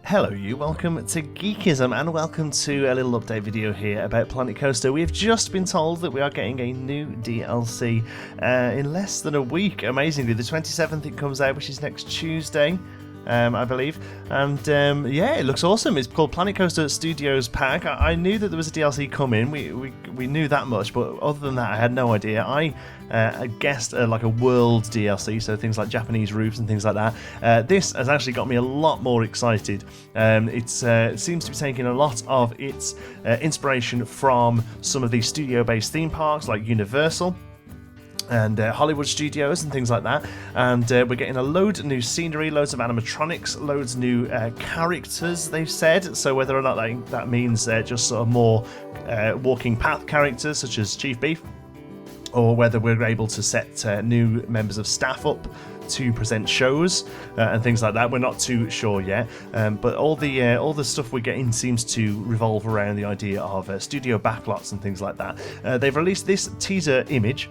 Hello you, welcome to Geekism and welcome to a little update video here about Planet Coaster. We have just been told that we are getting a new DLC in less than a week, amazingly. The 27th it comes out, which is next Tuesday, I believe. And yeah, it looks awesome. It's called Planet Coaster Studios Pack. I knew that there was a DLC coming, we knew that much, but other than that I had no idea. I guessed like a world DLC, so things like Japanese roofs and things like that. This has actually got me a lot more excited. It seems to be taking a lot of its inspiration from some of the studio-based theme parks like Universal and Hollywood Studios and things like that, and we're getting a load of new scenery, loads of animatronics, loads of new characters, they've said. So whether or not that means just sort of more walking path characters such as Chief Beef, or whether we're able to set new members of staff up to present shows and things like that, we're not too sure yet. But all the stuff we're getting seems to revolve around the idea of studio backlots and things like that. They've released this teaser image.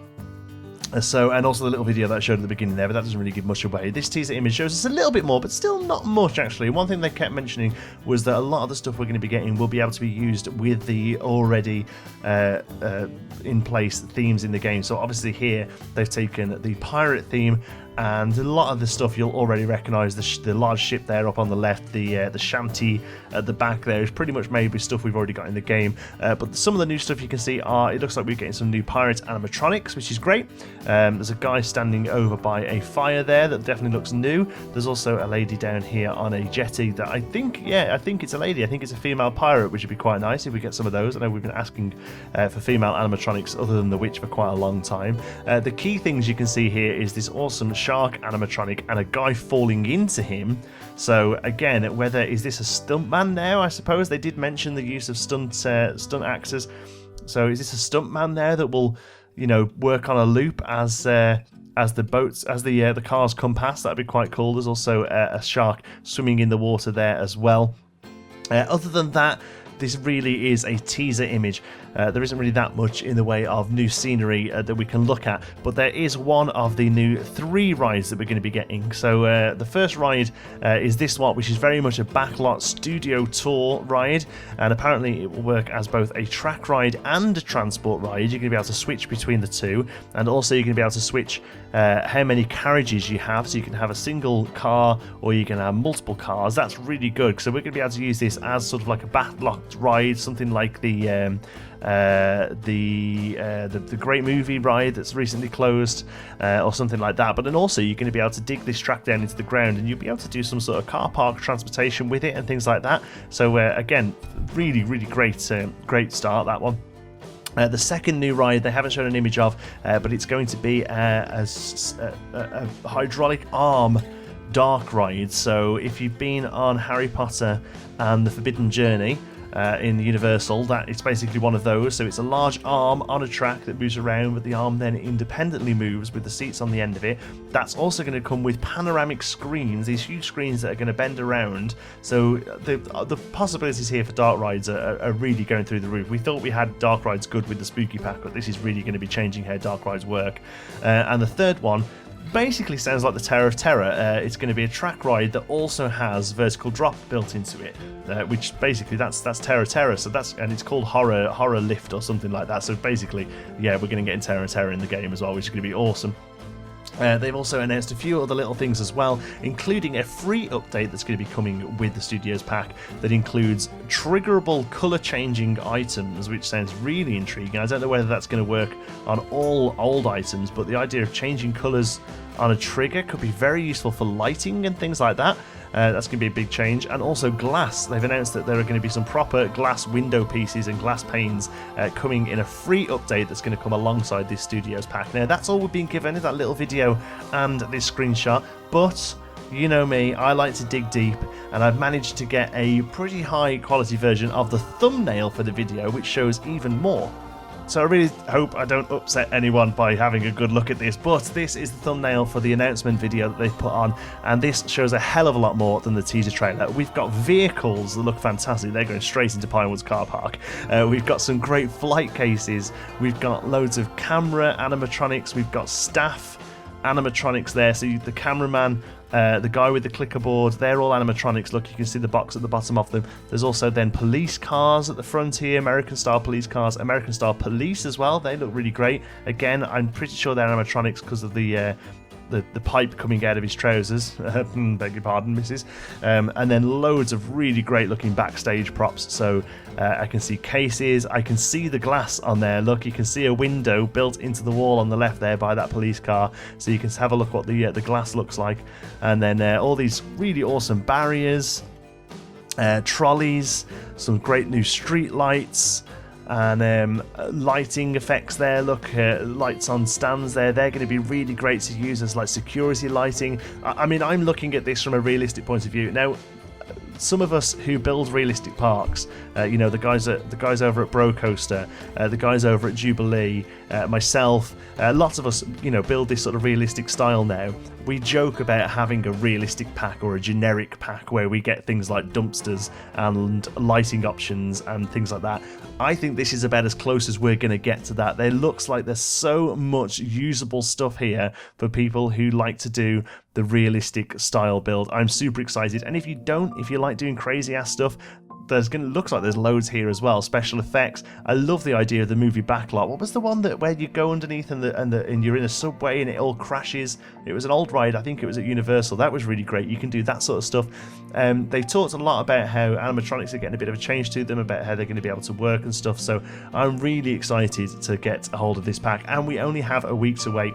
And also the little video that I showed at the beginning there, but that doesn't really give much away. This teaser image shows us a little bit more, but still not much actually. One thing they kept mentioning was that a lot of the stuff we're going to be getting will be able to be used with the already in place themes in the game. So obviously here they've taken the pirate theme, and a lot of the stuff you'll already recognise. The large ship there up on the left, the shanty at the back there is pretty much made with stuff we've already got in the game. But some of the new stuff you can see it looks like we're getting some new pirate animatronics, which is great. There's a guy standing over by a fire there that definitely looks new. There's also a lady down here on a jetty that I think it's a lady. I think it's a female pirate, which would be quite nice if we get some of those. I know we've been asking for female animatronics other than the witch for quite a long time. The key things you can see here is this awesome shark animatronic and a guy falling into him. So again, whether is this a stuntman now? I suppose they did mention the use of stunt actors. So is this a stuntman now that will, work on a loop as the cars come past? That'd be quite cool. There's also a shark swimming in the water there as well. Other than that, this really is a teaser image. There isn't really that much in the way of new scenery that we can look at, but there is one of the new 3 rides that we're going to be getting. So the first ride is this one, which is very much a backlot studio tour ride, and apparently it will work as both a track ride and a transport ride. You're going to be able to switch between the two, and also you're going to be able to switch how many carriages you have, so you can have a single car or you can have multiple cars. That's really good, so we're going to be able to use this as sort of like a backlot ride, something like the Great Movie ride that's recently closed, or something like that. But then also you're going to be able to dig this track down into the ground, and you'll be able to do some sort of car park transportation with it and things like that. So again, really great start, that one. The second new ride they haven't shown an image of, but it's going to be a hydraulic arm dark ride. So if you've been on Harry Potter and the Forbidden Journey in Universal, that it's basically one of those. So it's a large arm on a track that moves around, but the arm then independently moves with the seats on the end of it. That's also going to come with panoramic screens, these huge screens that are going to bend around. So the possibilities here for dark rides are really going through the roof. We thought we had dark rides good with the Spooky Pack, but this is really going to be changing how dark rides work. And the third one basically sounds like the Tower of Terror. It's going to be a track ride that also has vertical drop built into it, which basically that's Tower of Terror. So and it's called Horror Lift or something like that. So basically, yeah, we're going to get Tower of Terror in the game as well, which is going to be awesome. They've also announced a few other little things as well, including a free update that's going to be coming with the Studios Pack that includes triggerable colour-changing items, which sounds really intriguing. I don't know whether that's going to work on all old items, but the idea of changing colours on a trigger could be very useful for lighting and things like that. That's going to be a big change. And also glass. They've announced that there are going to be some proper glass window pieces and glass panes coming in a free update that's going to come alongside this Studios Pack. Now, that's all we've been given in that little video and this screenshot, but you know me, I like to dig deep, and I've managed to get a pretty high quality version of the thumbnail for the video, which shows even more. So I really hope I don't upset anyone by having a good look at this, but this is the thumbnail for the announcement video that they've put on, and this shows a hell of a lot more than the teaser trailer. We've got vehicles that look fantastic. They're going straight into Pinewood's car park. We've got some great flight cases. We've got loads of camera animatronics. We've got staff animatronics there, so the cameraman the guy with the clicker board, they're all animatronics. Look, you can see the box at the bottom of them. There's also then police cars at the front here, American-style police cars, American-style police as well. They look really great. Again, I'm pretty sure they're animatronics because of the pipe coming out of his trousers. Beg your pardon, missus. And then loads of really great looking backstage props. So I can see cases, I can see the glass on there. Look, you can see a window built into the wall on the left there by that police car. So you can have a look what the glass looks like. And then all these really awesome barriers, trolleys, some great new street lights, and lighting effects there. Look, lights on stands there. They're going to be really great to use as like security lighting. I mean, I'm looking at this from a realistic point of view. Now, some of us who build realistic parks, the guys over at Bro Coaster, the guys over at Jubilee, myself, lots of us, build this sort of realistic style now. We joke about having a realistic pack or a generic pack where we get things like dumpsters and lighting options and things like that. I think this is about as close as we're going to get to that. There looks like there's so much usable stuff here for people who like to do the realistic style build. I'm super excited. And if you like doing crazy ass stuff, looks like there's loads here as well. Special effects. I love the idea of the movie Backlot. What was the one where you go underneath and you're in a subway and it all crashes? It was an old ride. I think it was at Universal. That was really great. You can do that sort of stuff. They've talked a lot about how animatronics are getting a bit of a change to them, about how they're going to be able to work and stuff. So I'm really excited to get a hold of this pack, and we only have a week to wait.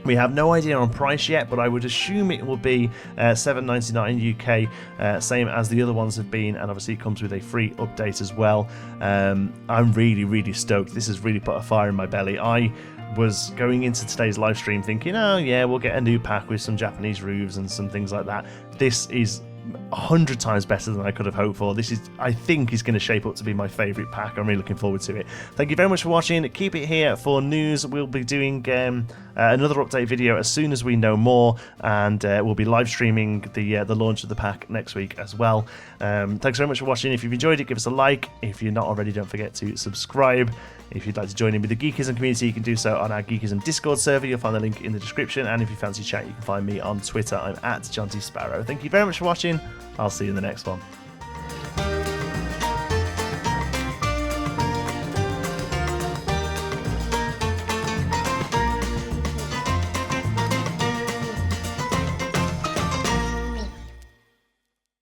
We have no idea on price yet, but I would assume it will be $7.99 UK, same as the other ones have been, and obviously it comes with a free update as well. I'm really, really stoked. This has really put a fire in my belly. I was going into today's live stream thinking, oh yeah, we'll get a new pack with some Japanese roofs and some things like that. This is 100 times better than I could have hoped for. This is, I think, is going to shape up to be my favourite pack. I'm really looking forward to it. Thank you very much for watching. Keep it here for news. We'll be doing another update video as soon as we know more, and we'll be live streaming the launch of the pack next week as well. Thanks very much for watching. If you've enjoyed it, give us a like. If you're not already, don't forget to subscribe. If you'd like to join in with the Geekism community, you can do so on our Geekism Discord server. You'll find the link in the description. And if you fancy chat, you can find me on Twitter. I'm at John T. Sparrow. Thank you very much for watching. I'll see you in the next one.